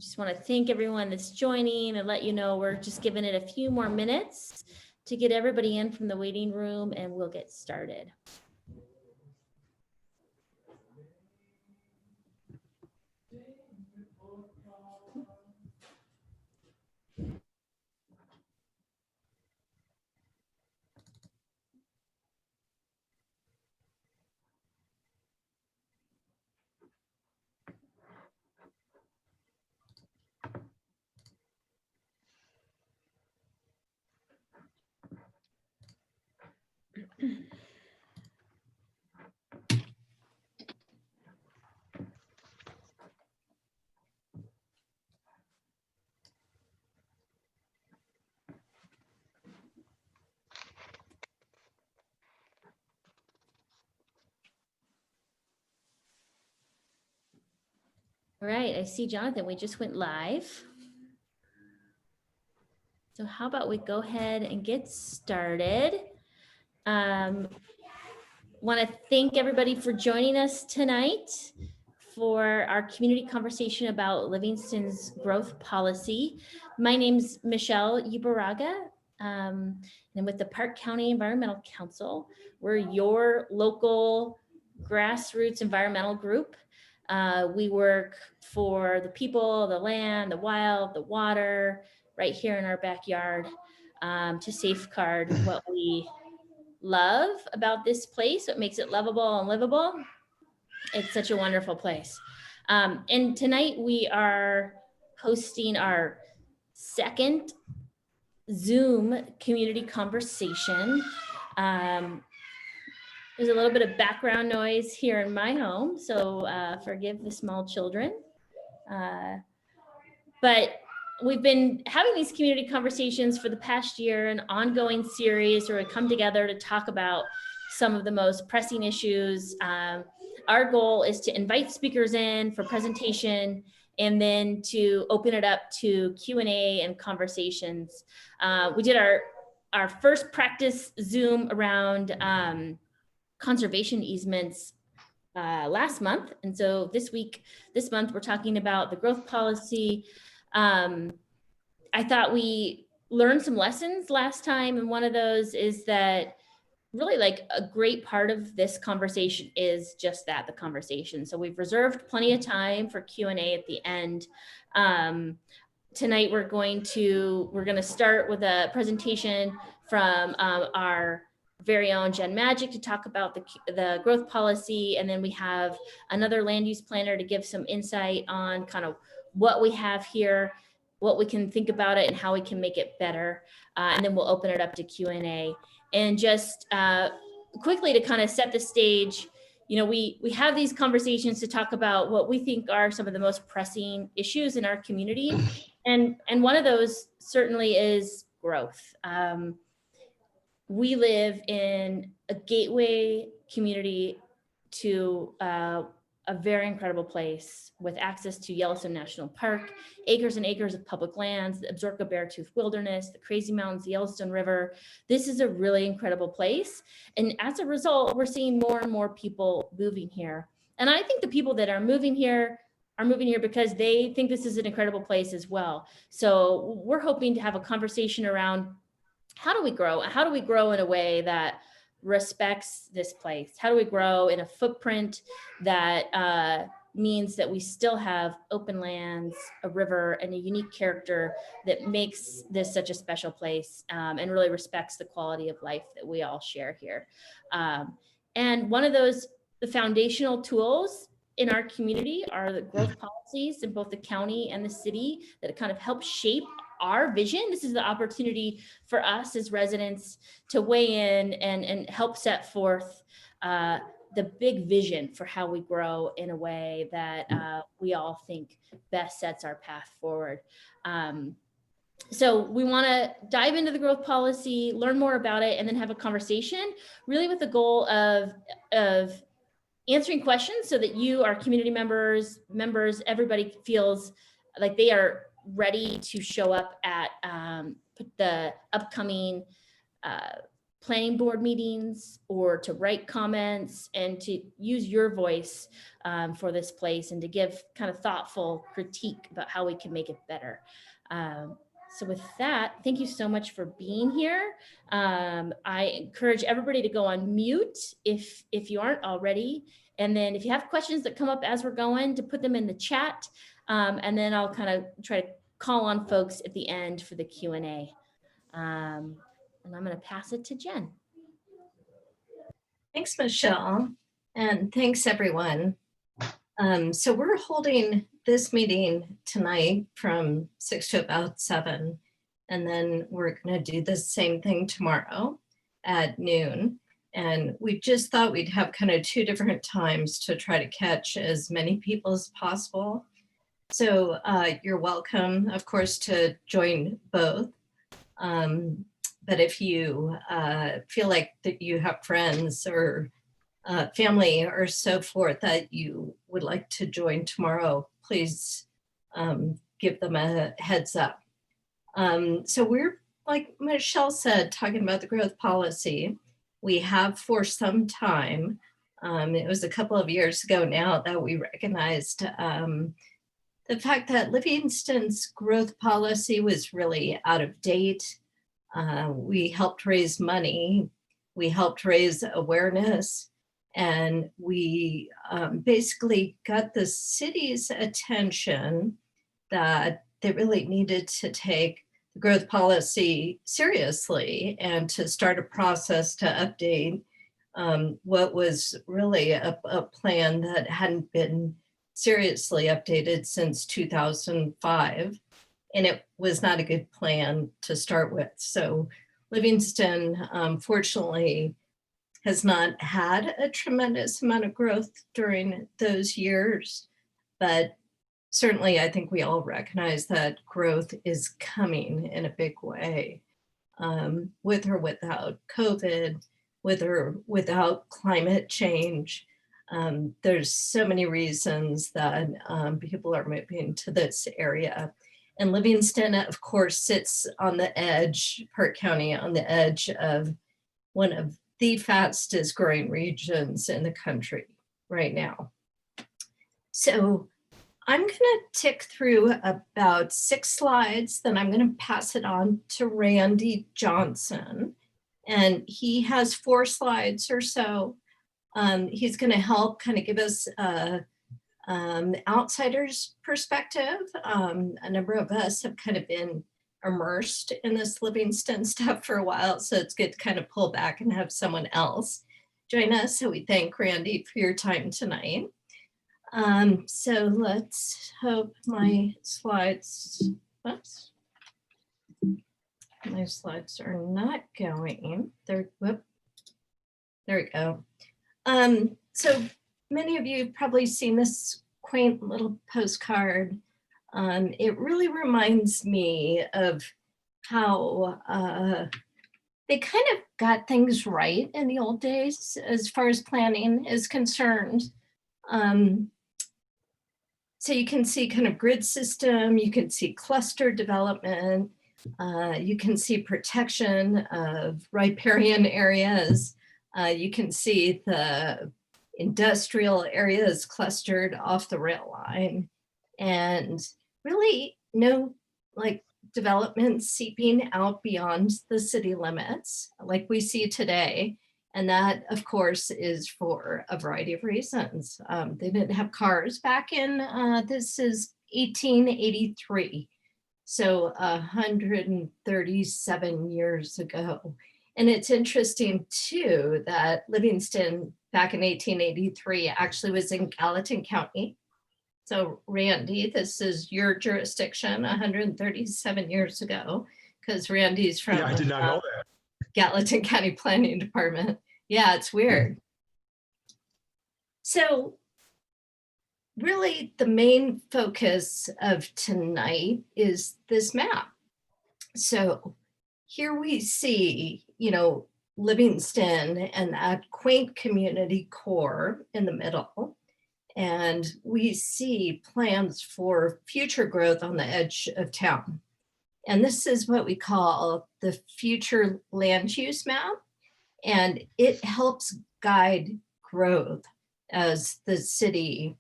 Just want to thank everyone that's joining and let you know we're just giving it a few more minutes to get everybody in from the waiting room, and we'll get started. All right, I see Jonathan, we just went live. So how about we go ahead and get started. Want to thank everybody for joining us tonight for our community conversation about Livingston's growth policy. My name's Michelle Ubaraga, and I'm with the Park County Environmental Council. We're your local grassroots environmental group. We work for the people, the land, the wild, the water, right here in our backyard, to safeguard what we love about this place, what makes it lovable and livable. It's such a wonderful place. And tonight we are hosting our second Zoom community conversation. There's a little bit of background noise here in my home, so forgive the small children. But we've been having these community conversations for the past year, an ongoing series where we come together to talk about some of the most pressing issues. Our goal is to invite speakers in for presentation and then to open it up to Q&A and conversations. We did our first practice Zoom around conservation easements last month. And so this month, we're talking about the growth policy. I thought we learned some lessons last time, and one of those is that really like a great part of this conversation is just that, the conversation. So we've reserved plenty of time for Q&A at the end. Tonight we're going to start with a presentation from our very own Jen Madgic to talk about the growth policy, and then we have another land use planner to give some insight on kind of what we have here, what we can think about it, and how we can make it better. And then we'll open it up to Q&A. And just quickly to kind of set the stage, you know, we have these conversations to talk about what we think are some of the most pressing issues in our community. And one of those certainly is growth. We live in a gateway community to a very incredible place with access to Yellowstone National Park, acres and acres of public lands, the Absaroka Beartooth Wilderness, the Crazy Mountains, the Yellowstone River. This is a really incredible place. And as a result, we're seeing more and more people moving here. And I think the people that are moving here because they think this is an incredible place as well. So we're hoping to have a conversation around how do we grow? How do we grow in a way that respects this place? How do we grow in a footprint that means that we still have open lands, a river, and a unique character that makes this such a special place, and really respects the quality of life that we all share here. And one of those, the foundational tools in our community are the growth policies in both the county and the city that kind of help shape our vision. This is the opportunity for us as residents to weigh in and help set forth the big vision for how we grow in a way that we all think best sets our path forward. So we want to dive into the growth policy, learn more about it, and then have a conversation, really with the goal of answering questions so that you, our community members, everybody feels like they are ready to show up at the upcoming planning board meetings or to write comments and to use your voice for this place and to give kind of thoughtful critique about how we can make it better. So with that, thank you so much for being here. I encourage everybody to go on mute if you aren't already. And then if you have questions that come up as we're going, to put them in the chat. And then I'll kind of try to call on folks at the end for the Q&A. And I'm going to pass it to Jen. Thanks, Michelle, and thanks, everyone. So we're holding this meeting tonight from 6 to about 7, and then we're going to do the same thing tomorrow at noon. And we just thought we'd have kind of 2 different times to try to catch as many people as possible. So you're welcome, of course, to join both. But if you feel like that you have friends or family or so forth that you would like to join tomorrow, please give them a heads up. So we're, like Michelle said, talking about the growth policy. We have for some time, it was a couple of years ago now that we recognized the fact that Livingston's growth policy was really out of date. We helped raise money, we helped raise awareness, and we basically got the city's attention that they really needed to take the growth policy seriously and to start a process to update what was really a plan that hadn't been seriously updated since 2005. And it was not a good plan to start with. So Livingston, fortunately, has not had a tremendous amount of growth during those years, but certainly I think we all recognize that growth is coming in a big way, with or without COVID, with or without climate change. There's so many reasons that people are moving to this area. And Livingston, of course, sits on the edge, Park County, on the edge of one of the fastest growing regions in the country right now. So I'm going to tick through about 6 slides, then I'm going to pass it on to Randy Johnson. And he has 4 slides or so. He's going to help kind of give us outsider's perspective. A number of us have kind of been immersed in this Livingston stuff for a while, so it's good to kind of pull back and have someone else join us. So we thank Randy for your time tonight. So let's hope my slides, oops, my slides are not going. There we go. So many of you have probably seen this quaint little postcard. It really reminds me of how they kind of got things right in the old days as far as planning is concerned. So you can see kind of grid system, you can see cluster development, you can see protection of riparian areas, you can see the industrial areas clustered off the rail line, and really no like development seeping out beyond the city limits like we see today. And that, of course, is for a variety of reasons. They didn't have cars back in, this is 1883. So 137 years ago. And it's interesting too that Livingston back in 1883 actually was in Gallatin County. So Randy, this is your jurisdiction 137 years ago, because Randy's from I did not know that. Gallatin County Planning Department. Yeah, it's weird. So really the main focus of tonight is this map. So here we see, you know, Livingston and that quaint community core in the middle. And we see plans for future growth on the edge of town. And this is what we call the future land use map. And it helps guide growth as the city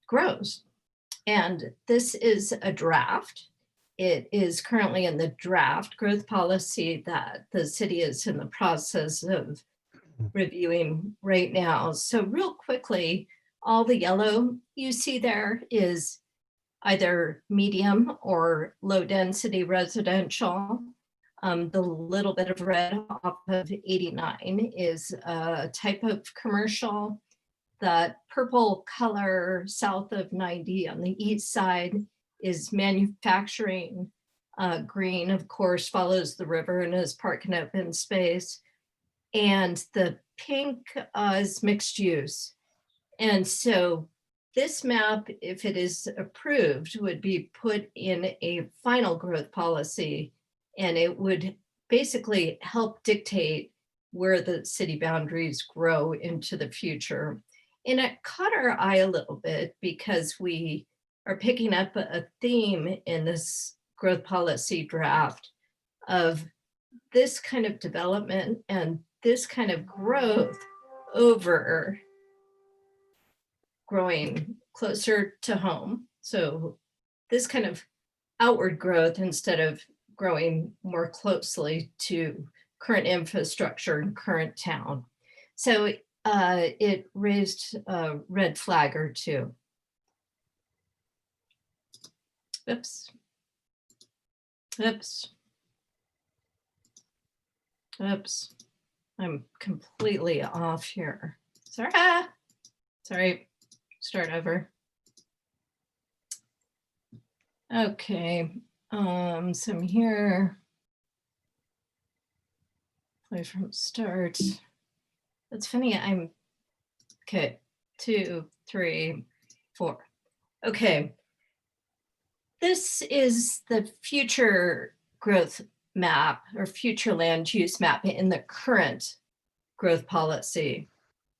grows. And this is a draft. It is currently in the draft growth policy that the city is in the process of reviewing right now. So real quickly, all the yellow you see there is either medium or low density residential. The little bit of red off of 89 is a type of commercial. That purple color south of 90 on the east side is manufacturing. Green, of course, follows the river and is park and open space. And the pink is mixed use. And so this map, if it is approved, would be put in a final growth policy, and it would basically help dictate where the city boundaries grow into the future. And it caught our eye a little bit because we are picking up a theme in this growth policy draft of this kind of development and this kind of growth over growing closer to home. So this kind of outward growth instead of growing more closely to current infrastructure and current town. So it raised a red flag or two. Oops. Oops. Oops. I'm completely off here. Sorry. Start over. Okay. So I'm here. Play from start. That's funny. Okay. 2, 3, 4. Okay. This is the future growth map or future land use map in the current growth policy.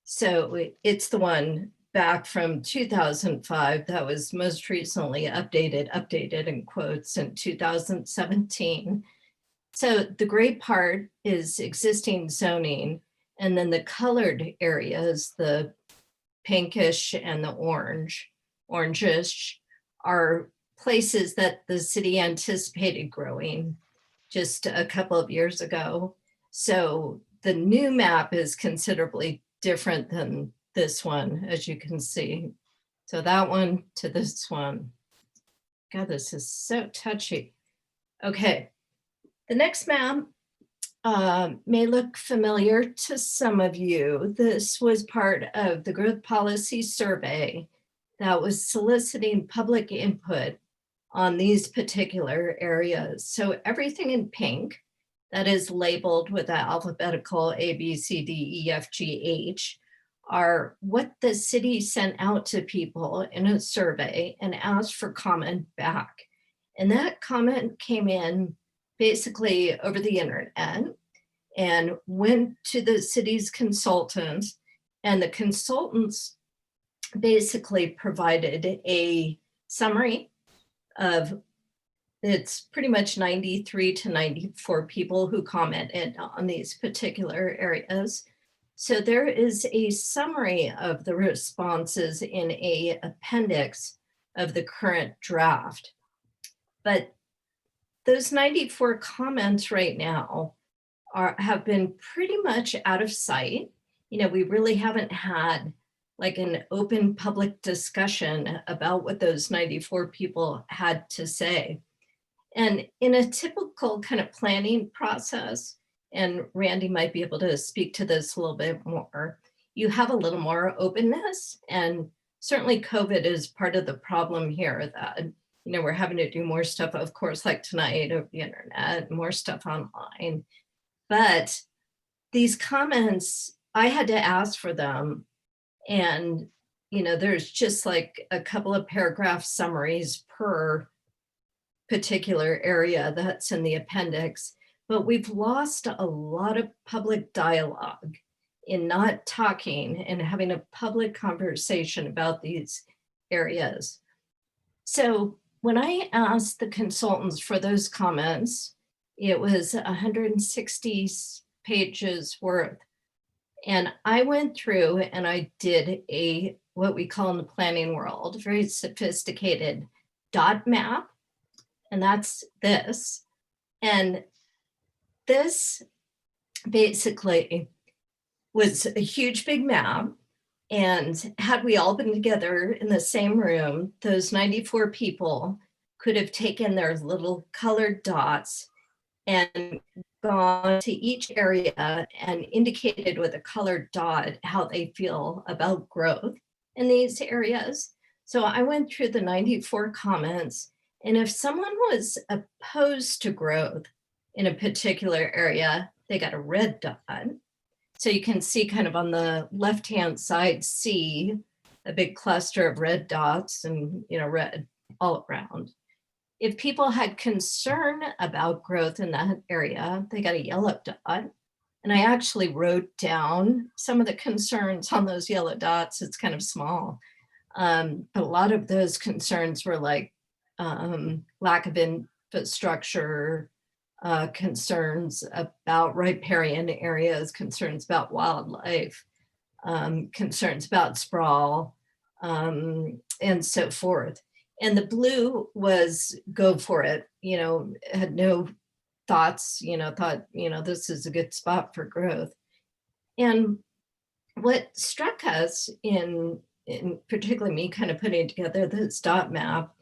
So it's the one back from 2005 that was most recently updated in quotes in 2017. So the gray part is existing zoning, and then the colored areas, the pinkish and the orangish, are places that the city anticipated growing just a couple of years ago. So the new map is considerably different than this one, as you can see. So that one to this one. God, this is so touchy. Okay, the next map may look familiar to some of you. This was part of the growth policy survey that was soliciting public input on these particular areas. So everything in pink that is labeled with the alphabetical A, B, C, D, E, F, G, H are what the city sent out to people in a survey and asked for comment back. And that comment came in basically over the internet and went to the city's consultants, and the consultants basically provided a summary of, it's pretty much 93 to 94 people who commented on these particular areas. So there is a summary of the responses in an appendix of the current draft. But those 94 comments right now have been pretty much out of sight. You know, we really haven't had like an open public discussion about what those 94 people had to say. And in a typical kind of planning process, and Randy might be able to speak to this a little bit more, you have a little more openness. And certainly COVID is part of the problem here, that, you know, we're having to do more stuff, of course, like tonight over the internet, more stuff online. But these comments, I had to ask for them. And, you know, there's just like a couple of paragraph summaries per particular area that's in the appendix. But we've lost a lot of public dialogue in not talking and having a public conversation about these areas. So when I asked the consultants for those comments, it was 160 pages worth. And I went through and I did what we call in the planning world, very sophisticated dot map. And that's this. And this basically was a huge big map. And had we all been together in the same room, those 94 people could have taken their little colored dots and gone to each area and indicated with a colored dot how they feel about growth in these areas. So I went through the 94 comments, and if someone was opposed to growth in a particular area, they got a red dot. So you can see kind of on the left-hand side, C, a big cluster of red dots and, red all around. If people had concern about growth in that area, they got a yellow dot. And I actually wrote down some of the concerns on those yellow dots. It's kind of small. But a lot of those concerns were like lack of infrastructure, concerns about riparian areas, concerns about wildlife, concerns about sprawl, and so forth. And the blue was go for it, had no thoughts, thought, this is a good spot for growth. And what struck us in particularly me kind of putting together this dot map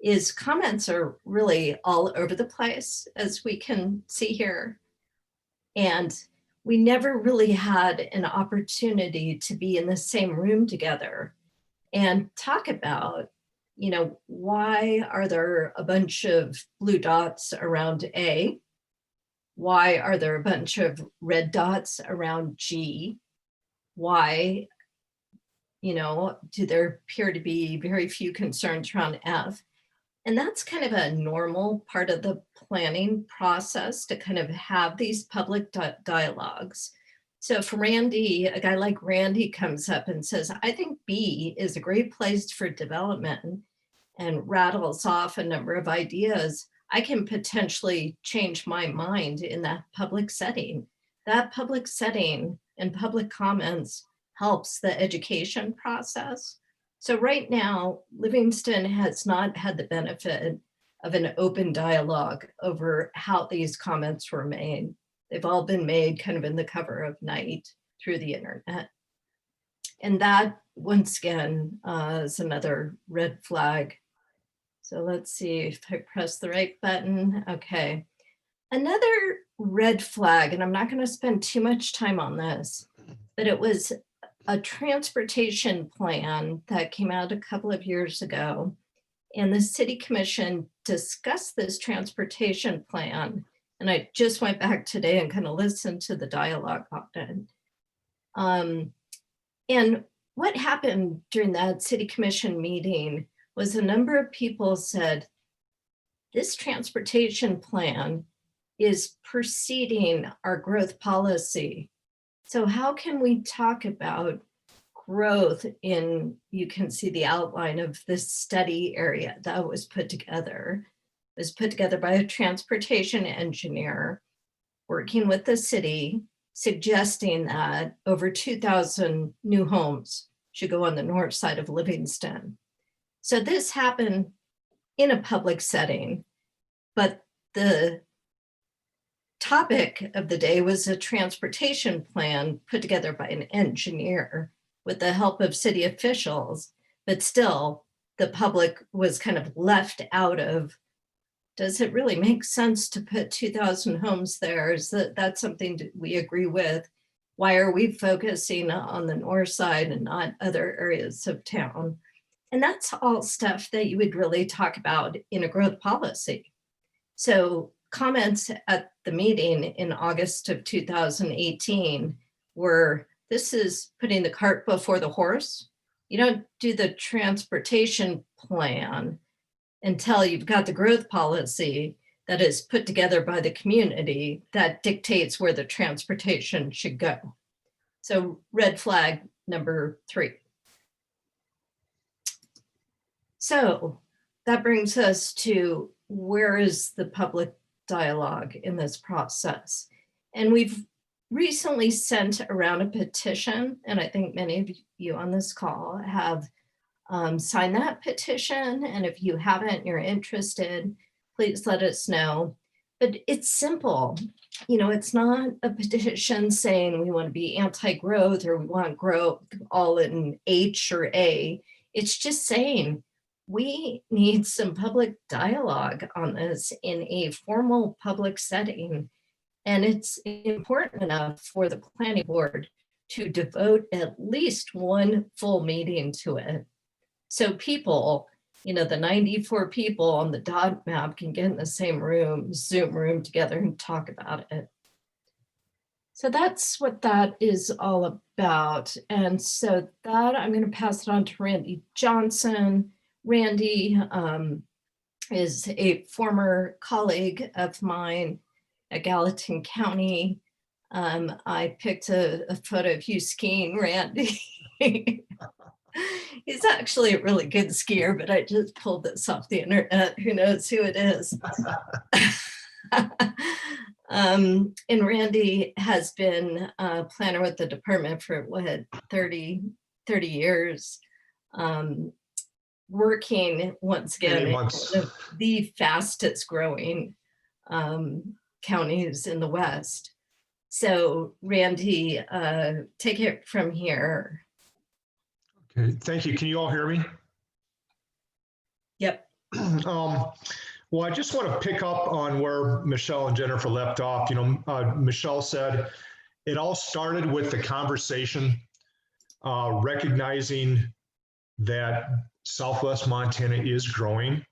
is comments are really all over the place, as we can see here. And we never really had an opportunity to be in the same room together and talk about, why are there a bunch of blue dots around A? Why are there a bunch of red dots around G? Why, do there appear to be very few concerns around F? And that's kind of a normal part of the planning process, to kind of have these public dialogues. So if Randy, a guy like Randy comes up and says, I think B is a great place for development, and rattles off a number of ideas, I can potentially change my mind in that public setting. That public setting and public comments helps the education process. So right now, Livingston has not had the benefit of an open dialogue over how these comments were made. They've all been made kind of in the cover of night through the internet. And that, once again, is another red flag. So let's see if I press the right button. Okay. Another red flag, and I'm not going to spend too much time on this, but it was a transportation plan that came out a couple of years ago. And the city commission discussed this transportation plan. And I just went back today and kind of listened to the dialogue on it. And what happened during that city commission meeting was a number of people said, this transportation plan is preceding our growth policy. So how can we talk about growth in, you can see the outline of this study area that was put together. It was put together by a transportation engineer working with the city, suggesting that over 2,000 new homes should go on the north side of Livingston. So this happened in a public setting, but the topic of the day was a transportation plan put together by an engineer with the help of city officials, but still the public was kind of left out of, does it really make sense to put 2,000 homes there? Is that's something that we agree with? Why are we focusing on the north side and not other areas of town? And that's all stuff that you would really talk about in a growth policy. So comments at the meeting in August of 2018 were, this is putting the cart before the horse. You don't do the transportation plan until you've got the growth policy that is put together by the community that dictates where the transportation should go. So red flag number 3. So that brings us to, where is the public dialogue in this process? And we've recently sent around a petition, and I think many of you on this call have signed that petition. And if you haven't, you're interested, please let us know. But it's simple. You know, it's not a petition saying we want to be anti-growth or we want growth all in H or A. It's just saying we need some public dialogue on this in a formal public setting. And it's important enough for the planning board to devote at least one full meeting to it. So people, you know, the 94 people on the dot map can get in the same room, Zoom room together and talk about it. So that's what that is all about. And so that I'm going to pass it on to Randy Johnson. Randy is a former colleague of mine at Gallatin County. I picked a photo of you skiing, Randy. He's actually a really good skier, but I just pulled this off the internet. Who knows who it is? And Randy has been a planner with the department for what, 30 years, working once again in one of the fastest growing counties in the West. So Randy, take it from here. Okay, thank you. Can you all hear me? Yep. Well, I just want to pick up on where Michelle and Jennifer left off. You know, Michelle said it all started with the conversation, recognizing that Southwest Montana is growing.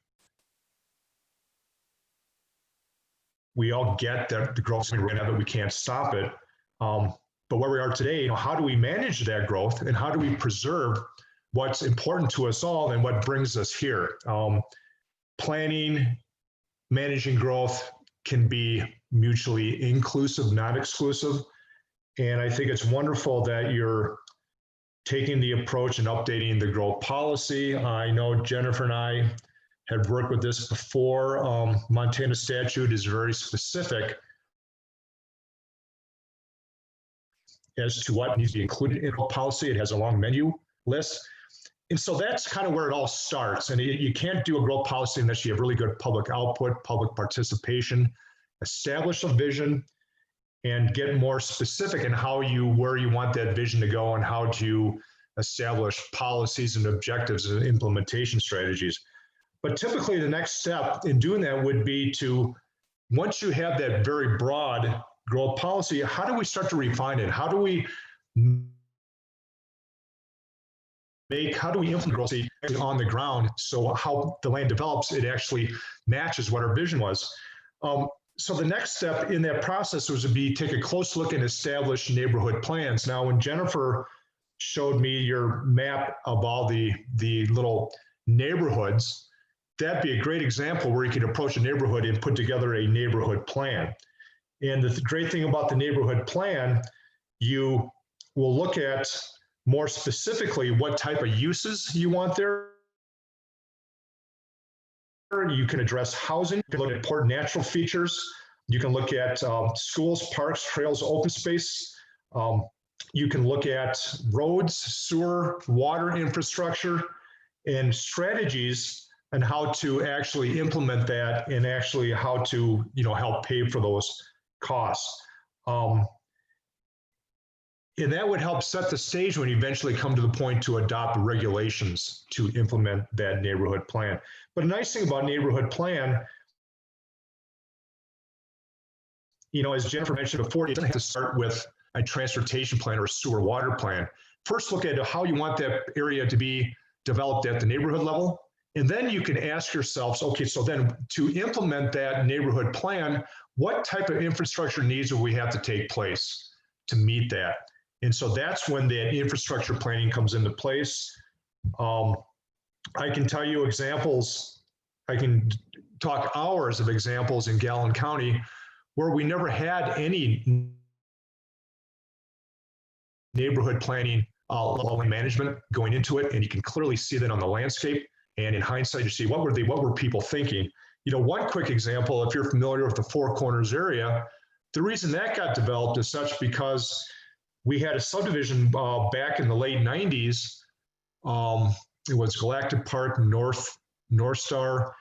We all get that the growth is going to happen, we can't stop it. But where we are today, you know, how do we manage that growth and how do we preserve what's important to us all and what brings us here? Planning, managing growth can be mutually inclusive, not exclusive. And I think it's wonderful that you're taking the approach and updating the growth policy. I know Jennifer and I have worked with this before. Montana statute is very specific as to what needs to be included in a policy. It has a long menu list. And so that's kind of where it all starts. And you can't do a growth policy unless you have really good public output, public participation, establish a vision, and get more specific in where you want that vision to go and how to establish policies and objectives and implementation strategies. But typically the next step in doing that would be to, once you have that very broad growth policy, how do we start to refine it? How do we implement growth on the ground so how the land develops, it actually matches what our vision was? So the next step in that process was to take a close look and establish neighborhood plans. Now, when Jennifer showed me your map of all the little neighborhoods, that'd be a great example where you could approach a neighborhood and put together a neighborhood plan. And the great thing about the neighborhood plan, you will look at more specifically what type of uses you want there. You can address housing, you can look at important natural features, you can look at schools, parks, trails, open space. You can look at roads, sewer, water infrastructure, and strategies and how to actually implement that and actually how to, help pay for those costs. And that would help set the stage when you eventually come to the point to adopt regulations to implement that neighborhood plan. But a nice thing about neighborhood plan, as Jennifer mentioned before, it doesn't have to start with a transportation plan or a sewer water plan. First, look at how you want that area to be developed at the neighborhood level. And then you can ask yourselves, okay, so then to implement that neighborhood plan, what type of infrastructure needs will we have to take place to meet that? And so that's when the infrastructure planning comes into place. I can tell you examples, I can talk hours of examples in Gallatin County where we never had any neighborhood planning land management going into it. And you can clearly see that on the landscape. And in hindsight, you see what were people thinking? One quick example, if you're familiar with the Four Corners area, The reason that got developed is such because we had a subdivision back in the late 90s. It was Galactic Park North Star,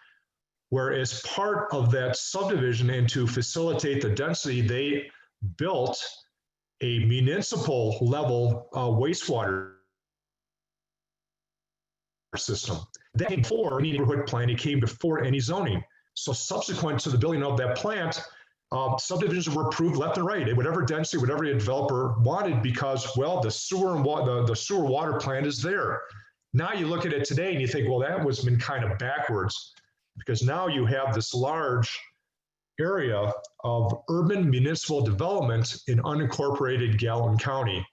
where as part of that subdivision and to facilitate the density, they built a municipal level wastewater system. That came before any neighborhood plan, it came before any zoning. So subsequent to the building of that plant, subdivisions were approved left and right, whatever density, whatever a developer wanted, because, well, the sewer and the sewer water plant is there. Now you look at it today and you think, well, that was been kind of backwards, because now you have this large area of urban municipal development in unincorporated Gallatin County,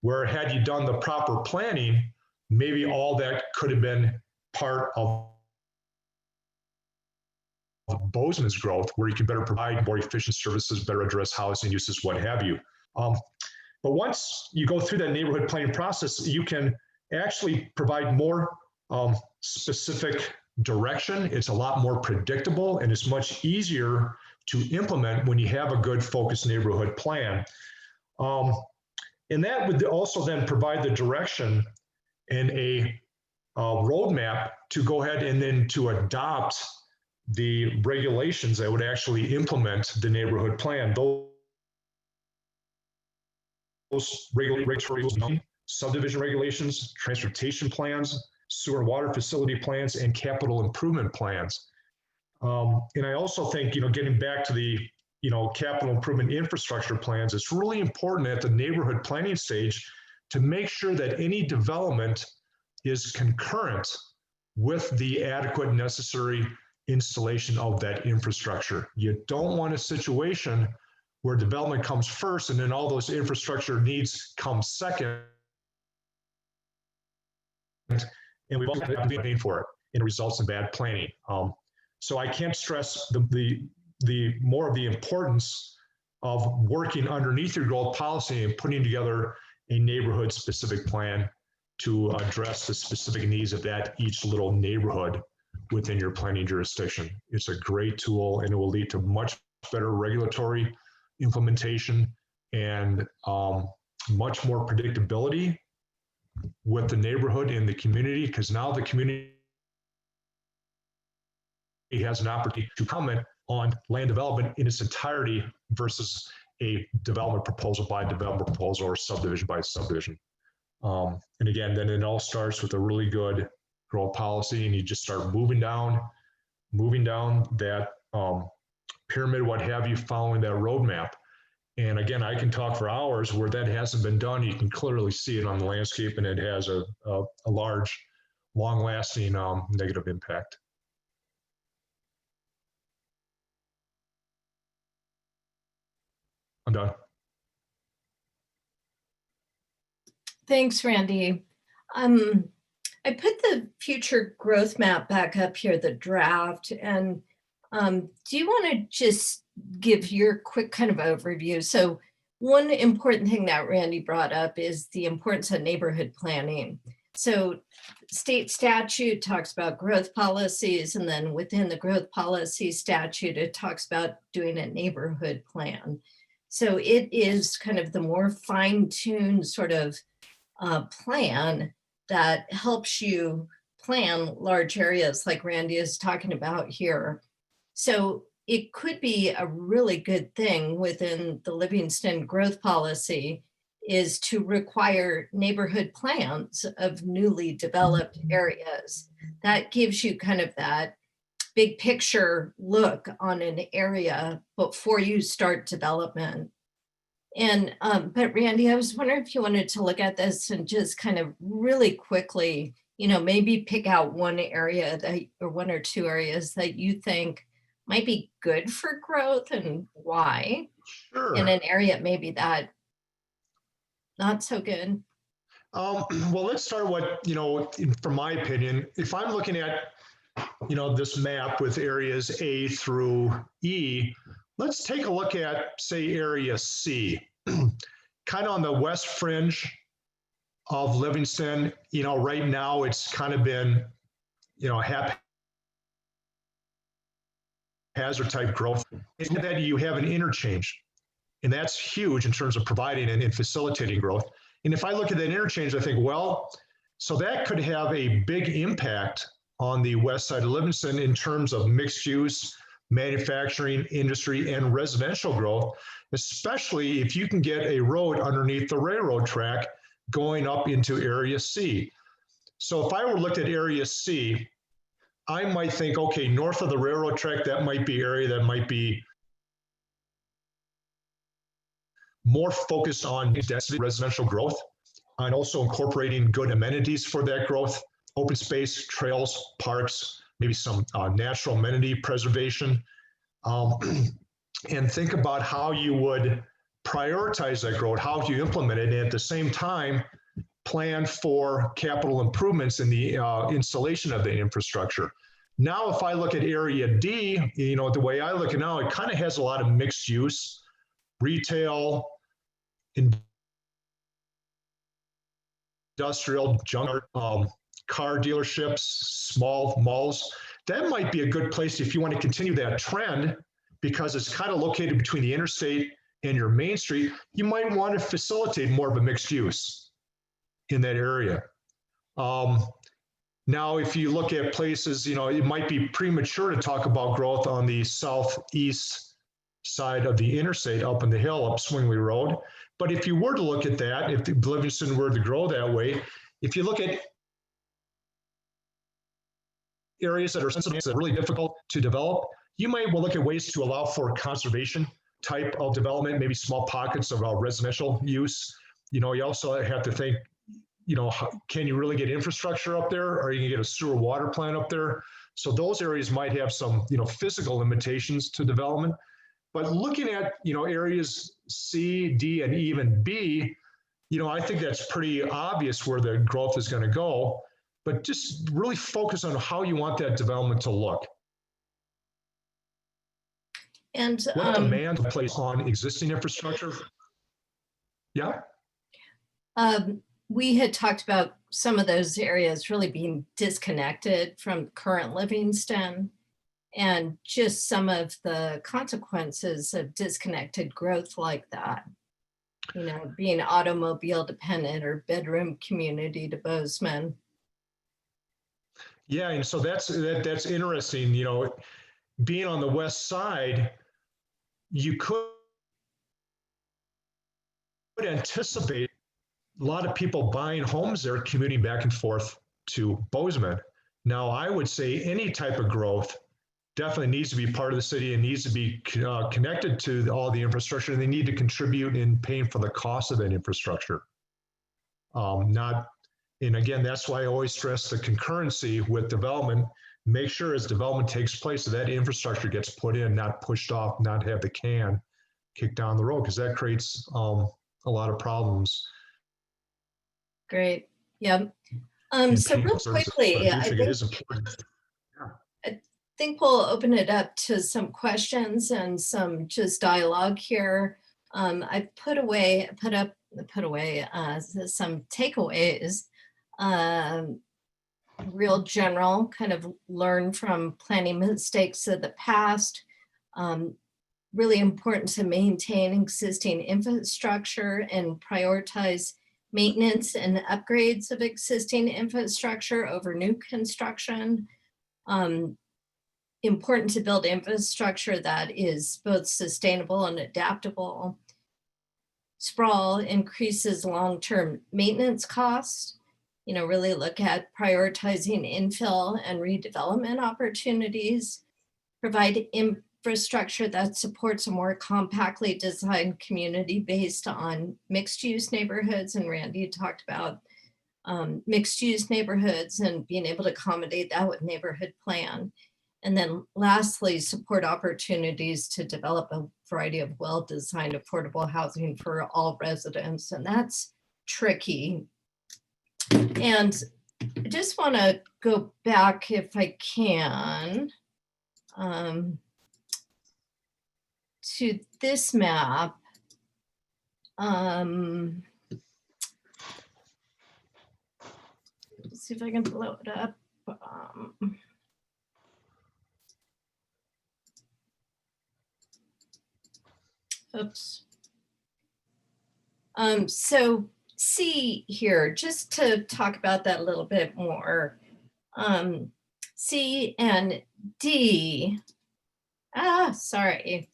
where had you done the proper planning, maybe all that could have been part of Bozeman's growth, where you can better provide more efficient services, better address housing uses, what have you. But once you go through that neighborhood planning process, you can actually provide more specific direction. It's a lot more predictable, and it's much easier to implement when you have a good focused neighborhood plan. And that would also then provide the direction and a roadmap to go ahead and then to adopt the regulations that would actually implement the neighborhood plan. Those regulatory subdivision regulations, transportation plans, sewer and water facility plans, and capital improvement plans. And I also think, getting back to the, capital improvement infrastructure plans, it's really important at the neighborhood planning stage to make sure that any development is concurrent with the adequate necessary installation of that infrastructure. You don't want a situation where development comes first and then all those infrastructure needs come second. And we've all been paying for it, and it results in bad planning. So I can't stress the more of the importance of working underneath your growth policy and putting together a neighborhood specific plan to address the specific needs of that each little neighborhood within your planning jurisdiction. It's a great tool, and it will lead to much better regulatory implementation and much more predictability with the neighborhood and the community, because now the community has an opportunity to comment on land development in its entirety versus a development proposal by development proposal or subdivision by subdivision. And again, then it all starts with a really good growth policy, and you just start moving down that pyramid, what have you, following that roadmap. And again, I can talk for hours where that hasn't been done. You can clearly see it on the landscape, and it has a large, long-lasting negative impact. I'm done. Thanks, Randy. I put the future growth map back up here, the draft, and do you want to just give your quick kind of overview? So one important thing that Randy brought up is the importance of neighborhood planning. So state statute talks about growth policies, and then within the growth policy statute, it talks about doing a neighborhood plan. So it is kind of the more fine-tuned sort of plan that helps you plan large areas like Randy is talking about here. So it could be a really good thing within the Livingston Growth Policy is to require neighborhood plans of newly developed areas. That gives you kind of that big picture look on an area before you start development. And, but Randy, I was wondering if you wanted to look at this and just kind of really quickly, maybe pick out one area that, or one or two areas that you think might be good for growth and why. Sure. In an area maybe that not so good. Well, let's start with, from my opinion, if I'm looking at, this map with areas A through E, let's take a look at, say, area C, kind of on the west fringe of Livingston. Right now it's kind of been, haphazard type growth. And that you have an interchange. And that's huge in terms of providing and facilitating growth. And if I look at that interchange, I think, well, so that could have a big impact on the west side of Livingston in terms of mixed use, manufacturing, industry, and residential growth, especially if you can get a road underneath the railroad track going up into Area C. So if I were looked at Area C, I might think, okay, north of the railroad track, that might be area that might be more focused on density residential growth and also incorporating good amenities for that growth, open space, trails, parks, maybe some natural amenity preservation. And think about how you would prioritize that growth, how do you implement it, and at the same time, plan for capital improvements in the installation of the infrastructure. Now, if I look at Area D, the way I look at it now, it kind of has a lot of mixed use, retail, industrial, junkyard, car dealerships, small malls. That might be a good place if you want to continue that trend because it's kind of located between the interstate and your main street. You might want to facilitate more of a mixed use in that area. Now, if you look at places, it might be premature to talk about growth on the southeast side of the interstate up in the hill, up Swingley Road. But if you were to look at that, if Livingston were to grow that way, if you look at areas that are sensitive, that are really difficult to develop, you might well look at ways to allow for conservation type of development, maybe small pockets of residential use. You also have to think, can you really get infrastructure up there? Or are you going to get a sewer water plant up there? So those areas might have some, physical limitations to development. But looking at, areas C, D, and even B, I think that's pretty obvious where the growth is going to go. But just really focus on how you want that development to look. And what demand to place on existing infrastructure? Yeah. We had talked about some of those areas really being disconnected from current Livingston and just some of the consequences of disconnected growth like that, being automobile dependent or bedroom community to Bozeman. Yeah, and so that's interesting. Being on the west side, you could anticipate a lot of people buying homes there, commuting back and forth to Bozeman. Now, I would say any type of growth definitely needs to be part of the city and needs to be connected to all the infrastructure. And they need to contribute in paying for the cost of that infrastructure. And again, that's why I always stress the concurrency with development. Make sure as development takes place that infrastructure gets put in, not pushed off, not have the can kicked down the road, because that creates a lot of problems. Great. Yeah. So real quickly, I think we'll open it up to some questions and some just dialogue here. I put away some takeaways, real general, kind of learn from planning mistakes of the past. Really important to maintain existing infrastructure and prioritize maintenance and upgrades of existing infrastructure over new construction. Important to build infrastructure that is both sustainable and adaptable. Sprawl increases long-term maintenance costs. Really look at prioritizing infill and redevelopment opportunities. Provide infrastructure that supports a more compactly designed community based on mixed-use neighborhoods. And Randy talked about mixed-use neighborhoods and being able to accommodate that with neighborhood plan. And then lastly, support opportunities to develop a variety of well-designed affordable housing for all residents. And that's tricky. And I just want to go back, if I can, to this map. Let's see if I can blow it up. Oops. So C here, just to talk about that a little bit more. C and D. Sorry.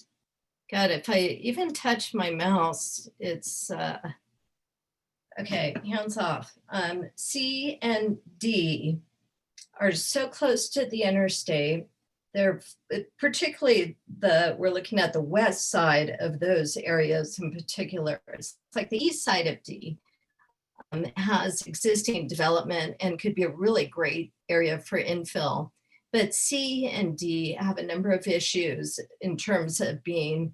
God, if I even touch my mouse, it's okay, hands off. C and D are so close to the interstate. They're particularly we're looking at the west side of those areas in particular. It's like the east side of D has existing development and could be a really great area for infill. But C and D have a number of issues in terms of being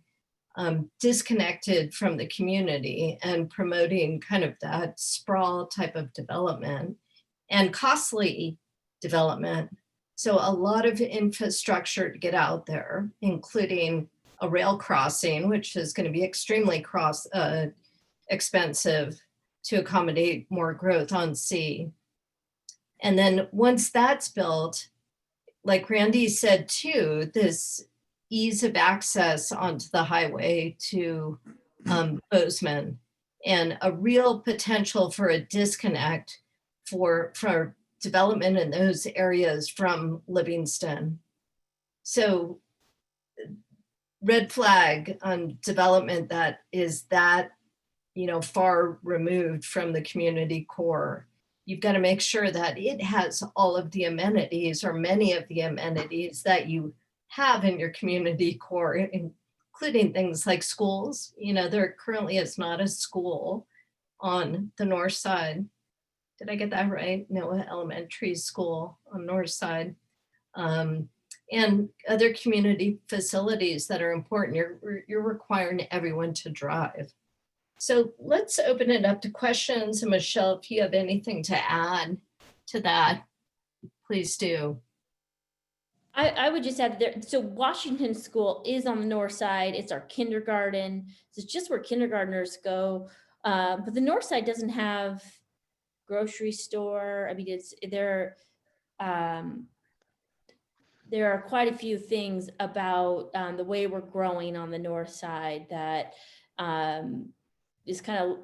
disconnected from the community and promoting kind of that sprawl type of development and costly development. So a lot of infrastructure to get out there, including a rail crossing, which is going to be extremely expensive to accommodate more growth on C. And then once that's built, like Randy said too, this ease of access onto the highway to Bozeman, and a real potential for a disconnect for development in those areas from Livingston. So red flag on development that is that, far removed from the community core. You've got to make sure that it has all of the amenities or many of the amenities that you have in your community core, including things like schools. There currently is not a school on the north side. Did I get that right? No elementary school on north side. And other community facilities that are important. You're requiring everyone to drive. So let's open it up to questions. And Michelle, if you have anything to add to that, please do. I would just add there, so Washington School is on the north side. It's our kindergarten. It's just where kindergartners go. But the north side doesn't have grocery store. I mean, there are quite a few things about the way we're growing on the north side that is kind of,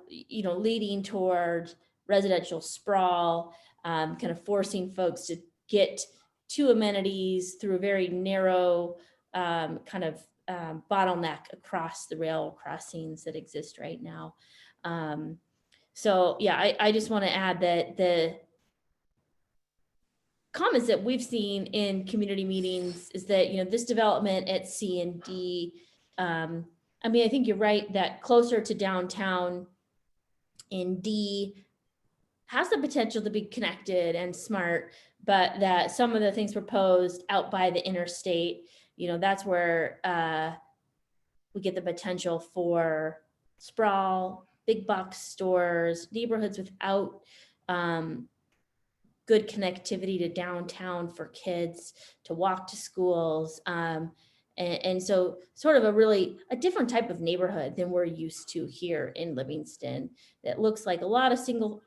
leading toward residential sprawl, kind of forcing folks to get to amenities through a very narrow kind of bottleneck across the rail crossings that exist right now. So yeah, I just want to add that the comments that we've seen in community meetings is that, this development at C and D, I mean, I think you're right that closer to downtown in D has the potential to be connected and smart, but that some of the things proposed out by the interstate, that's where we get the potential for sprawl, big box stores, neighborhoods without good connectivity to downtown for kids to walk to schools. And so sort of a different type of neighborhood than we're used to here in Livingston that looks like a lot of single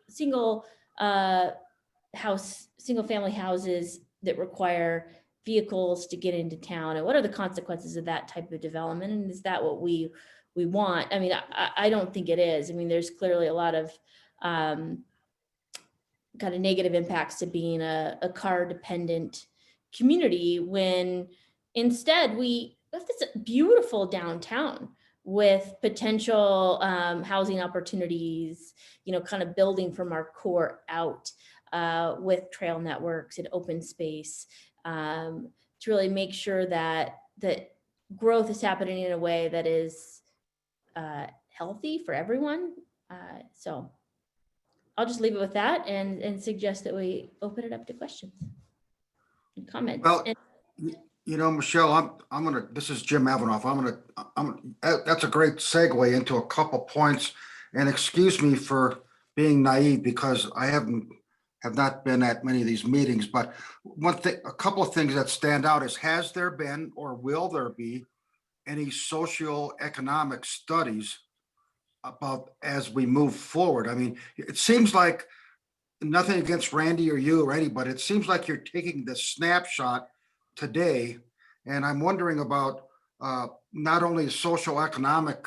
family houses that require vehicles to get into town. And what are the consequences of that type of development? And is that what we want? I mean, I don't think it is. I mean, there's clearly a lot of kind of negative impacts to being a car dependent community when instead we have this beautiful downtown with potential housing opportunities, kind of building from our core out with trail networks and open space to really make sure that growth is happening in a way that is healthy for everyone. So I'll just leave it with that and suggest that we open it up to questions and comments. Well, Michelle, this is Jim Avanoff. That's a great segue into a couple points, and excuse me for being naive because I have not been at many of these meetings, but a couple of things that stand out is, has there been or will there be any socioeconomic studies about as we move forward? I mean, it seems like, nothing against Randy or you or anybody, it seems like you're taking the snapshot today, and I'm wondering about not only the socioeconomic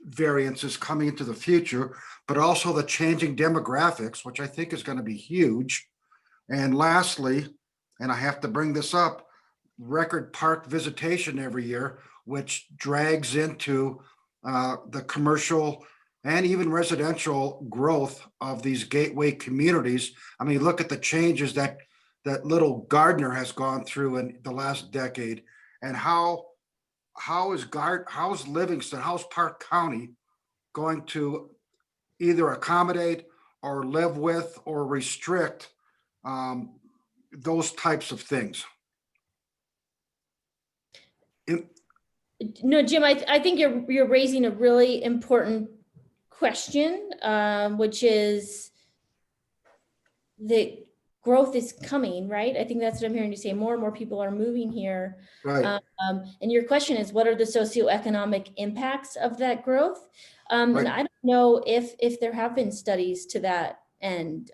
variances coming into the future, but also the changing demographics, which I think is going to be huge. And lastly, and I have to bring this up, record park visitation every year, which drags into the commercial and even residential growth of these gateway communities. I mean, look at the changes that little Gardner has gone through in the last decade, and how's Livingston, how's Park County going to either accommodate or live with or restrict those types of things? No, Jim, I think you're raising a really important question, which is the growth is coming, right? I think that's what I'm hearing you say. More and more people are moving here. Right. And your question is, what are the socioeconomic impacts of that growth? Right. And I don't know if there have been studies to that end.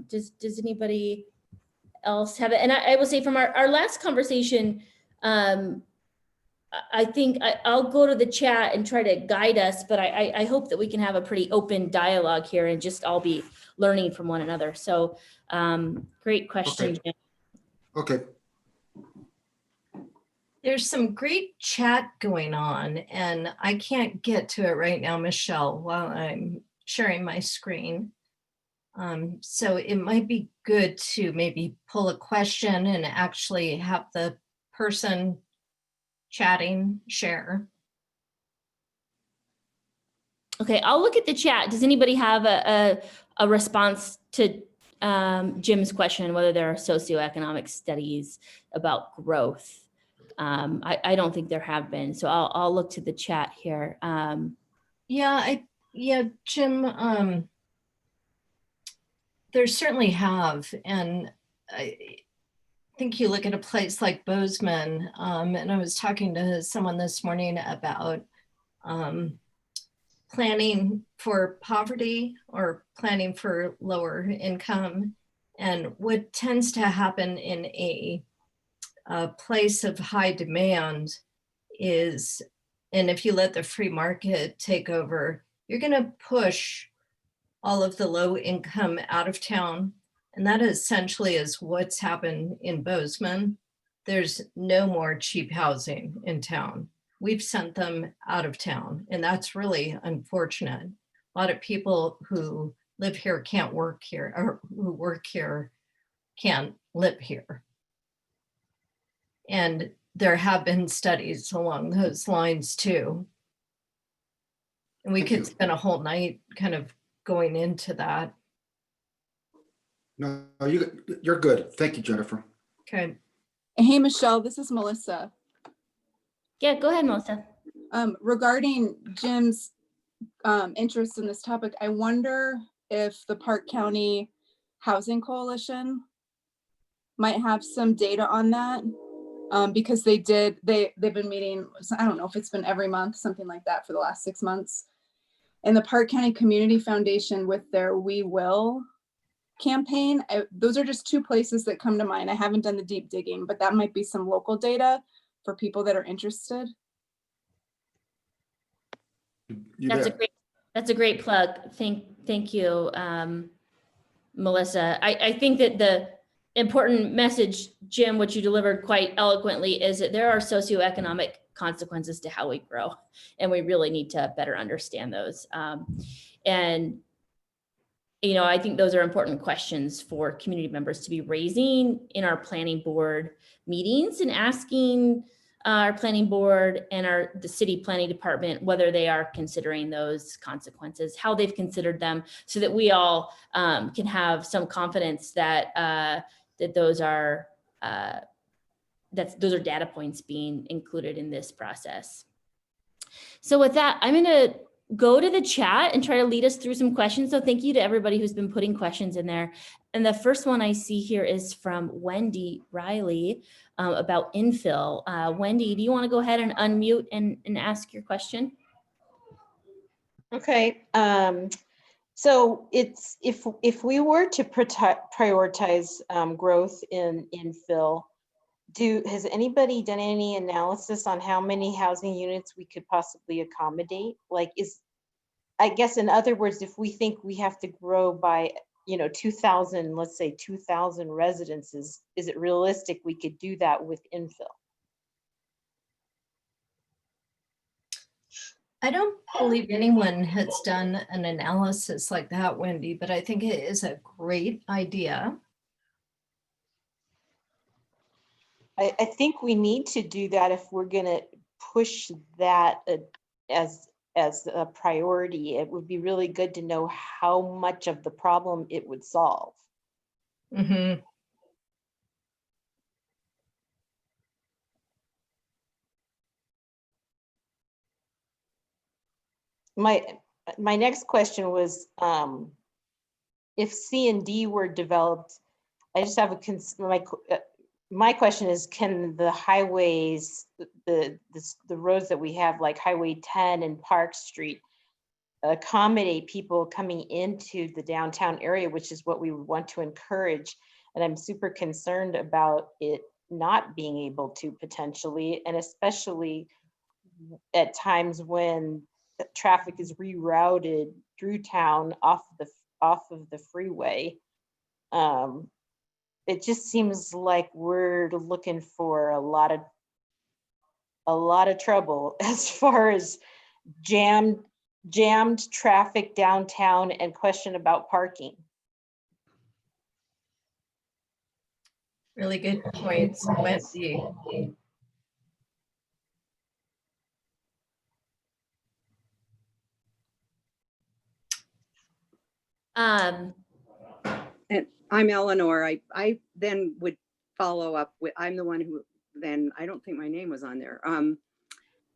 Does anybody else have it? And I will say from our last conversation, I think I'll go to the chat and try to guide us, but I hope that we can have a pretty open dialogue here and just all be learning from one another. So great question, Okay. Jim. Okay. There's some great chat going on, and I can't get to it right now, Michelle, while I'm sharing my screen. So it might be good to maybe pull a question and actually have the person chatting share. Okay, I'll look at the chat. Does anybody have a response to Jim's question, whether there are socioeconomic studies about growth? I don't think there have been, so I'll look to the chat here. Yeah, Jim, there certainly have, and I think you look at a place like Bozeman, and I was talking to someone this morning about planning for poverty or planning for lower income. And what tends to happen in a place of high demand is, and if you let the free market take over, you're going to push all of the low income out of town. And that essentially is what's happened in Bozeman. There's no more cheap housing in town. We've sent them out of town, and that's really unfortunate. A lot of people who live here can't work here, or who work here can't live here. And there have been studies along those lines too. And we could spend a whole night kind of going into that. No, you're good. Thank you, Jennifer. Okay. Hey, Michelle, this is Melissa. Yeah, go ahead, Melissa. Regarding Jim's interest in this topic, I wonder if the Park County Housing Coalition might have some data on that, because they've been meeting, I don't know if it's been every month, something like that for the last 6 months. And the Park County Community Foundation with their We Will campaign, those are just two places that come to mind. I haven't done the deep digging, but that might be some local data for people that are interested. That's a great plug. Thank you, Melissa. I think that the important message, Jim, what you delivered quite eloquently, is that there are socioeconomic consequences to how we grow, and we really need to better understand those. And I think those are important questions for community members to be raising in our planning board meetings and asking our planning board and the city planning department whether they are considering those consequences, how they've considered them, so that we all can have some confidence that those are data points being included in this process. So with that, I'm going to go to the chat and try to lead us through some questions. So thank you to everybody who's been putting questions in there. And the first one I see here is from Wendy Riley about infill. Wendy, do you want to go ahead and unmute and ask your question? Okay. So it's if we were to prioritize growth in infill, has anybody done any analysis on how many housing units we could possibly accommodate? Like I guess in other words, if we think we have to grow by, 2,000, let's say 2,000 residences, is it realistic we could do that with infill? I don't believe anyone has done an analysis like that, Wendy, but I think it is a great idea. I think we need to do that if we're gonna push that as a priority. It would be really good to know how much of the problem it would solve. Mm-hmm. My next question was, if C and D were developed, I just have my question is, can the highways, the roads that we have, like Highway 10 and Park Street, accommodate people coming into the downtown area, which is what we would want to encourage? And I'm super concerned about it not being able to potentially, and especially at times when the traffic is rerouted through town off of the freeway. It just seems like we're looking for a lot of trouble as far as jammed traffic downtown and question about parking. Really good points, Wendy. And I'm Eleanor. I then would follow up with, I'm the one who then, I don't think my name was on there,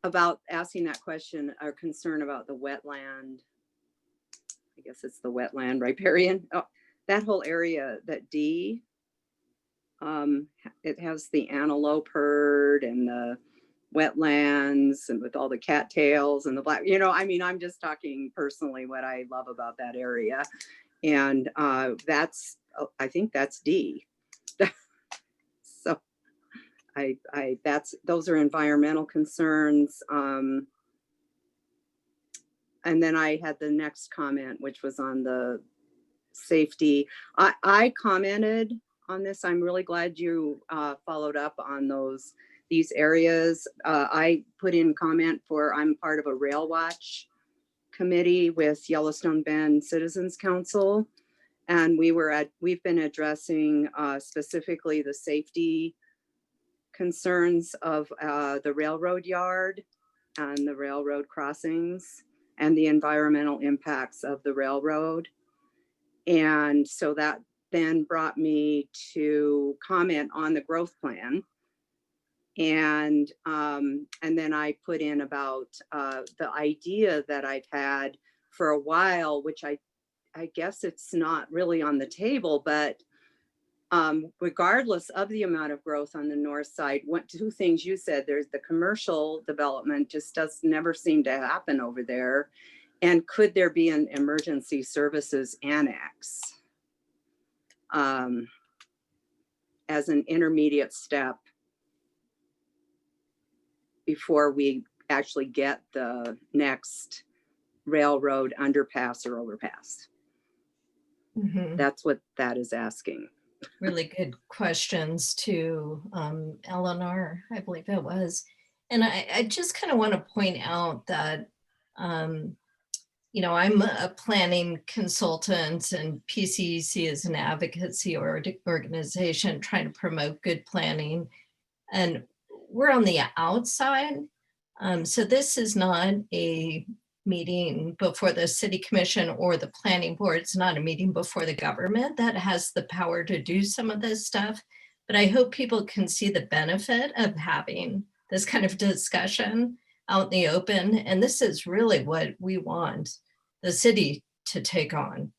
about asking that question or concern about the wetland. I guess it's the wetland riparian. Oh, that whole area, that D, it has the antelope herd and the wetlands and with all the cattails and the black, I'm just talking personally what I love about that area. And I think that's D. So those are environmental concerns. And then I had the next comment, which was on the safety. I commented on this. I'm really glad you followed up on these areas. I put in comment I'm part of a Rail Watch committee with Yellowstone Bend Citizens Council. And we've been addressing specifically the safety concerns of the railroad yard and the railroad crossings and the environmental impacts of the railroad. And so that then brought me to comment on the growth plan. And then I put in about the idea that I've had for a while, which I guess it's not really on the table, but regardless of the amount of growth on the north side, two things you said, there's the commercial development just never seem to happen over there. And could there be an emergency services annex as an intermediate step before we actually get the next railroad underpass or overpass? Mm-hmm. That's what that is asking. Really good questions to Eleanor, I believe it was. And I just kind of want to point out that, I'm a planning consultant and PCEC is an advocacy organization trying to promote good planning. And we're on the outside. So this is not a meeting before the city commission or the planning board. It's not a meeting before the government that has the power to do some of this stuff. But I hope people can see the benefit of having this kind of discussion out in the open. And this is really what we want the city to take on,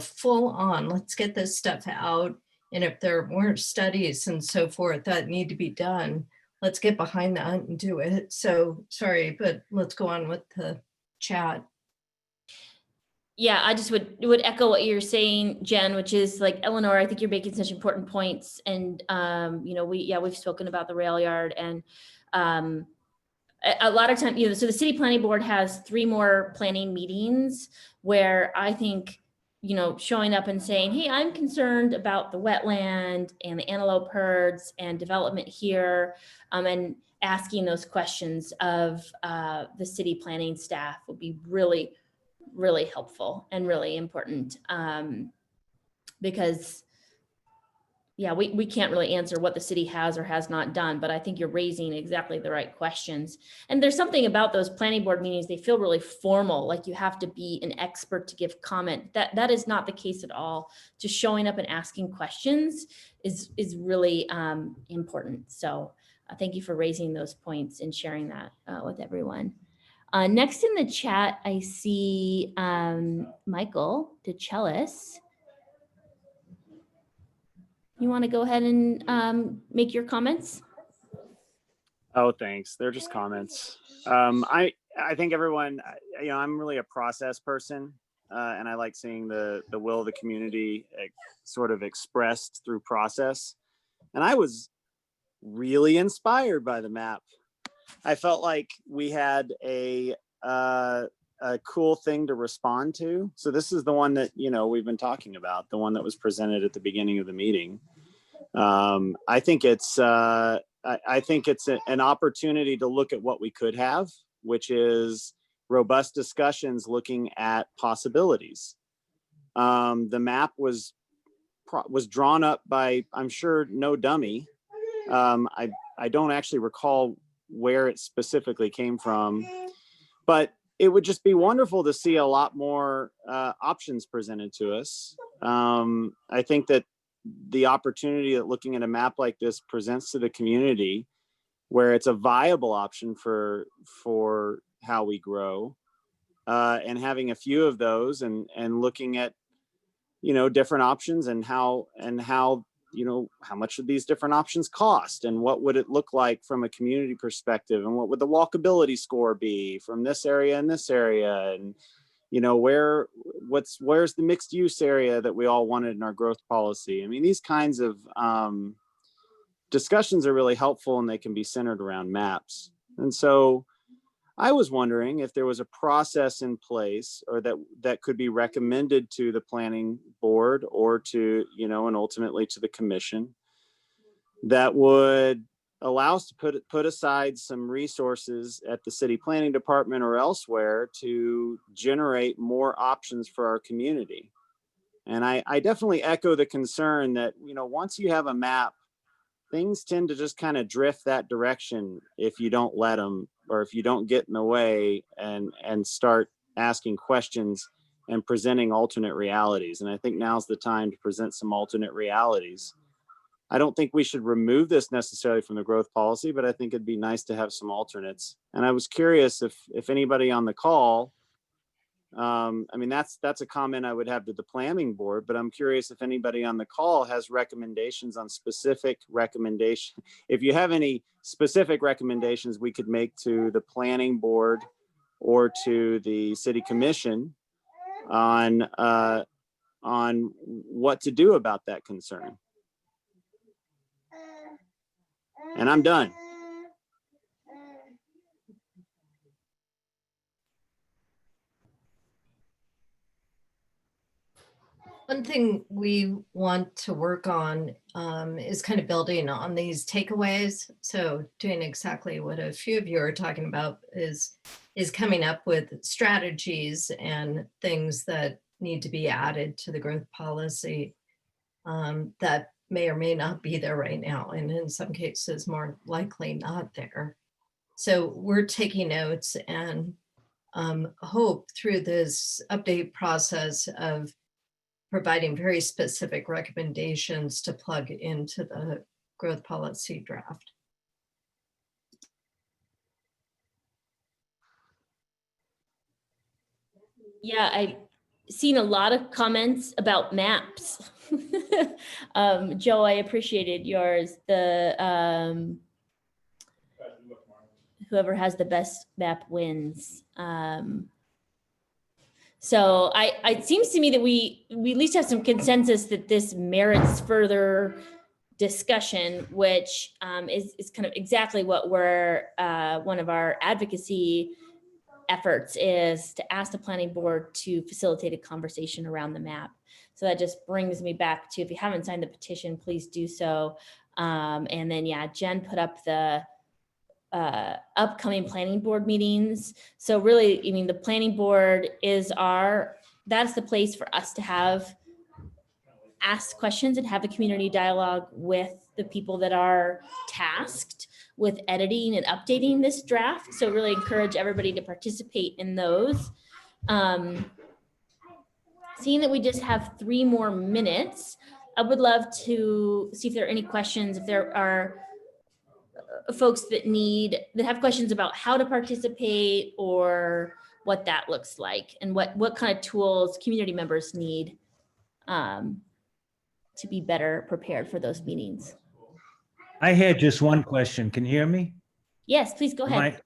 full on, let's get this stuff out. And if there weren't studies and so forth that need to be done, let's get behind that and do it. So sorry, but let's go on with the chat. Yeah, I just would echo what you're saying, Jen, which is like, Eleanor, I think you're making such important points. And, you know, we've spoken about the rail yard, and a lot of time, you know, so the city planning board has 3 more planning meetings where I think, you know, showing up and saying, hey, I'm concerned about the wetland and the antelope herds and development here, and asking those questions of the city planning staff would be really, really helpful and really important, because yeah, we can't really answer what the city has or has not done, but I think you're raising exactly the right questions. And there's something about those planning board meetings, they feel really formal, like you have to be an expert to give comment. That is not the case at all. Just showing up and asking questions is really important. So thank you for raising those points and sharing that with everyone. Next in the chat, I see Michael DeChellis. You want to go ahead and make your comments? Oh, thanks. They're just comments. I think everyone, you know, I'm really a process person, and I like seeing the will of the community sort of expressed through process. And I was really inspired by the map. I felt like we had a cool thing to respond to. So this is the one that, you know, we've been talking about, the one that was presented at the beginning of the meeting. I think it's an opportunity to look at what we could have, which is robust discussions looking at possibilities. The map was drawn up by, I'm sure, no dummy. I don't actually recall where it specifically came from, but it would just be wonderful to see a lot more options presented to us. I think that the opportunity that looking at a map like this presents to the community, where it's a viable option for how we grow, and having a few of those and looking at, you know, different options and how, you know, how much of these different options cost and what would it look like from a community perspective, and what would the walkability score be from this area and this area, and, you know, where's the mixed use area that we all wanted in our growth policy. I mean, these kinds of discussions are really helpful, and they can be centered around maps. And so I was wondering if there was a process in place, or that could be recommended to the planning board, or to, you know, and ultimately to the commission, that would allow us to put aside some resources at the city planning department or elsewhere to generate more options for our community. And I definitely echo the concern that, you know, once you have a map, things tend to just kind of drift that direction if you don't let them, or if you don't get in the way and start asking questions and presenting alternate realities. And I think now's the time to present some alternate realities. I don't think we should remove this necessarily from the growth policy, but I think it'd be nice to have some alternates. And I was curious if anybody on the call, I mean, that's a comment I would have to the planning board, but I'm curious if anybody on the call has recommendations on specific recommendations. If you have any specific recommendations we could make to the planning board or to the city commission on what to do about that concern. And I'm done. One thing we want to work on is kind of building on these takeaways. So doing exactly what a few of you are talking about is coming up with strategies and things that need to be added to the growth policy that may or may not be there right now, and in some cases more likely not there. So we're taking notes and hope through this update process of providing very specific recommendations to plug into the growth policy draft. Yeah, I've seen a lot of comments about maps. Joe, I appreciated yours. The whoever has the best map wins. So it seems to me that we at least have some consensus that this merits further discussion, which is kind of exactly what we're one of our advocacy efforts is to ask the planning board to facilitate a conversation around the map. So that just brings me back to, if you haven't signed the petition, please do so. And then, yeah, Jen put up the upcoming planning board meetings. So really, I mean, the planning board is that's the place for us to ask questions and have a community dialogue with the people that are tasked with editing and updating this draft. So really encourage everybody to participate in those. Seeing that we just have 3 more minutes, I would love to see if there are any questions, if there are folks that have questions about how to participate or what that looks like and what kind of tools community members need to be better prepared for those meetings. I had just one question. Can you hear me? Yes, please go ahead.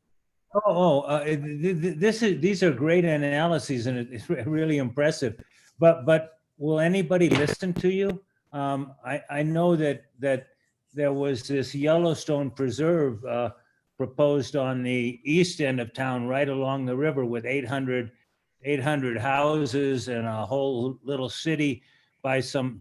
These are great analyses and it's really impressive. But will anybody listen to you? I know that there was this Yellowstone Preserve proposed on the east end of town, right along the river, with 800 houses and a whole little city by some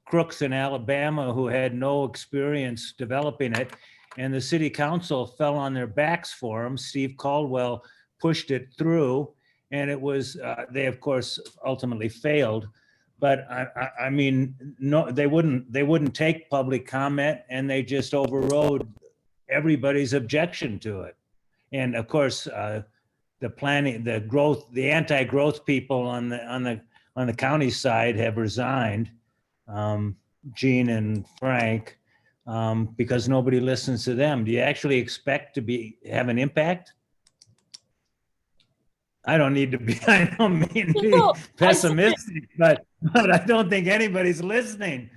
crooks in Alabama who had no experience developing it. And the city council fell on their backs for them. Steve Caldwell pushed it through, and it was, they of course ultimately failed. But I mean, no, they wouldn't take public comment, and they just overrode everybody's objection to it. And of course, the planning, the anti-growth people on the county side have resigned, Gene and Frank, because nobody listens to them. Do you actually expect to have an impact? I don't mean to be pessimistic, but I don't think anybody's listening.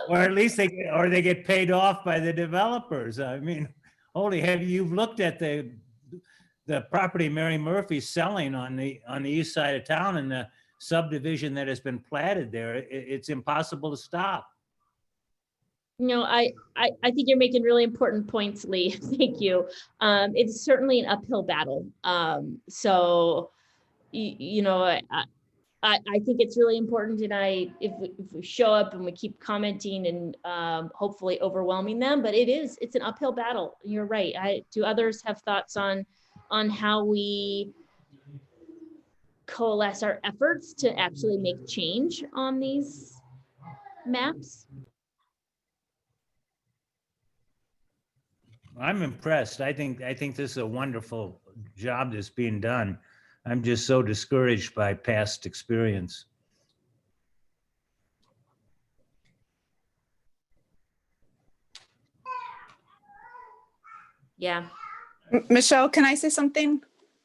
Or at least they get paid off by the developers. I mean, you've looked at the property Mary Murphy's selling on the east side of town and the subdivision that has been platted there. It's impossible to stop. I think you're making really important points, Lee. Thank you. It's certainly an uphill battle. So, I think it's really important, and if we show up and we keep commenting and hopefully overwhelming them, but it's an uphill battle. You're right. Do others have thoughts on how we coalesce our efforts to actually make change on these maps? I'm impressed. I think this is a wonderful job that's being done. I'm just so discouraged by past experience. Yeah. Michelle, can I say something?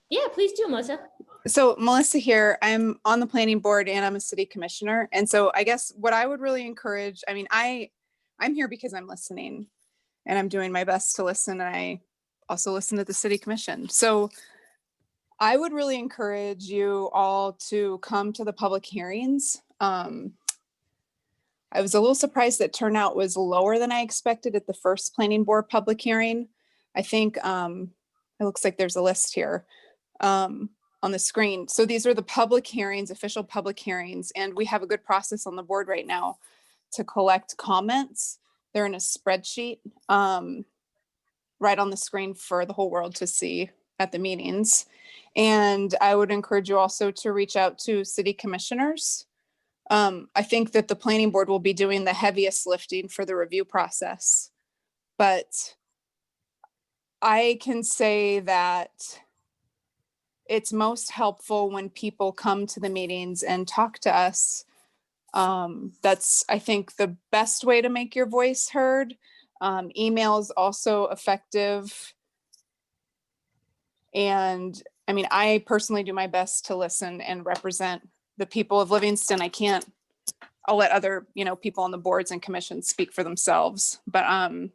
Yeah, please do, Melissa. So Melissa here, I'm on the planning board and I'm a city commissioner. And so I guess what I would really encourage, I mean, I'm here because I'm listening and I'm doing my best to listen. And I also listen to the city commission. So I would really encourage you all to come to the public hearings. I was a little surprised that turnout was lower than I expected at the first planning board public hearing. I think it looks like there's a list here on the screen. So these are the public hearings, official public hearings, and we have a good process on the board right now to collect comments. They're in a spreadsheet right on the screen for the whole world to see at the meetings. And I would encourage you also to reach out to city commissioners. I think that the planning board will be doing the heaviest lifting for the review process, but I can say that it's most helpful when people come to the meetings and talk to us. That's, I think, the best way to make your voice heard. Email is also effective. And I mean, I personally do my best to listen and represent the people of Livingston. I'll let other, people on the boards and commissions speak for themselves, but I'm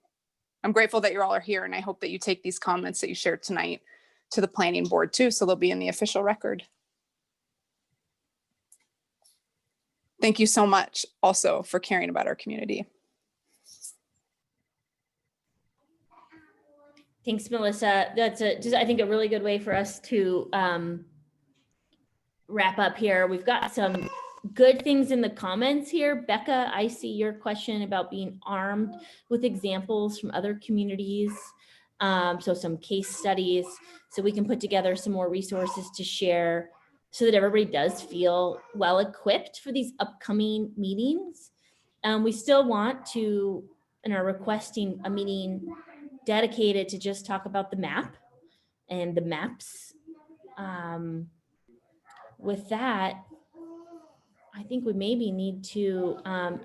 grateful that you all are here. And I hope that you take these comments that you shared tonight to the planning board too, so they'll be in the official record. thank you so much also for caring about our community. Thanks, Melissa. That's just, I think, a really good way for us to wrap up here. We've got some good things in the comments here. Becca, I see your question about being armed with examples from other communities. So some case studies, so we can put together some more resources to share so that everybody does feel well equipped for these upcoming meetings. We still want to, and are requesting a meeting dedicated to just talk about the map and the maps. With that, I think we maybe need to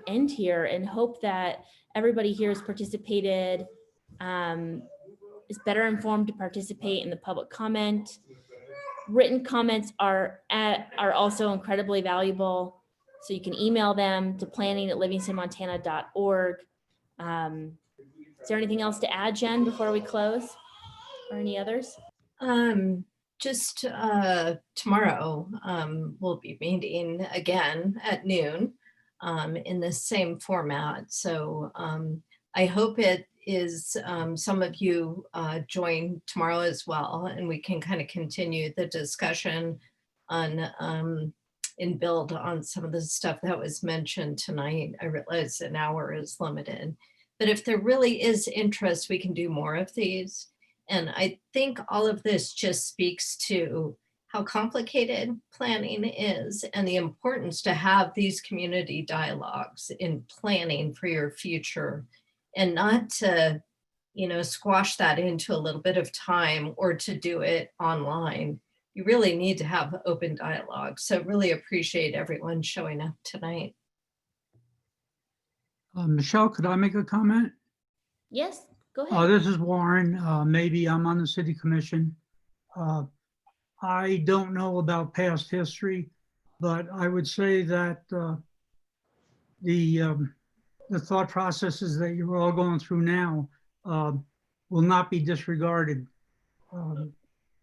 end here and hope that everybody here has participated, is better informed to participate in the public comment. Written comments are also incredibly valuable. So you can email them to planning@livingstonmontana.org. Is there anything else to add, Jen, before we close, or any others? Just tomorrow, we'll be meeting again at noon in the same format. So I hope it is some of you join tomorrow as well, and we can kind of continue the discussion on and build on some of the stuff that was mentioned tonight. I realize an hour is limited, but if there really is interest, we can do more of these. And I think all of this just speaks to how complicated planning is and the importance to have these community dialogues in planning for your future, and not to, squash that into a little bit of time or to do it online. You really need to have open dialogue. So really appreciate everyone showing up tonight. Michelle, could I make a comment? Yes, go ahead. This is Warren. Maybe I'm on the city commission. I don't know about past history, but I would say that the thought processes that you're all going through now will not be disregarded.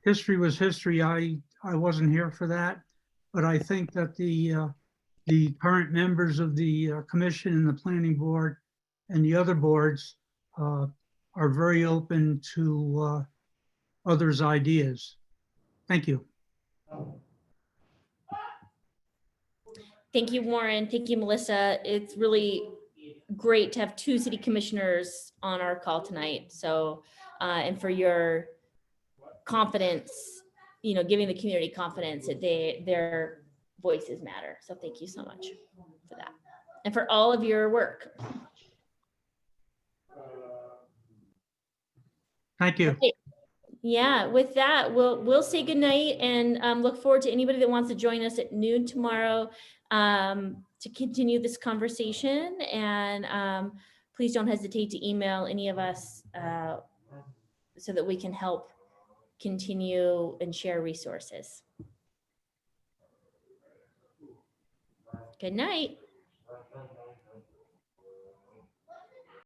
History was history. I wasn't here for that, but I think that the current members of the commission and the planning board and the other boards are very open to others' ideas. Thank you. Thank you, Warren. Thank you, Melissa. It's really great to have two city commissioners on our call tonight. So, and for your confidence, giving the community confidence that their voices matter. So thank you so much for that. And for all of your work. Thank you. Okay. Yeah, with that, we'll say goodnight and look forward to anybody that wants to join us at noon tomorrow to continue this conversation. And please don't hesitate to email any of us so that we can help continue and share resources. Good night.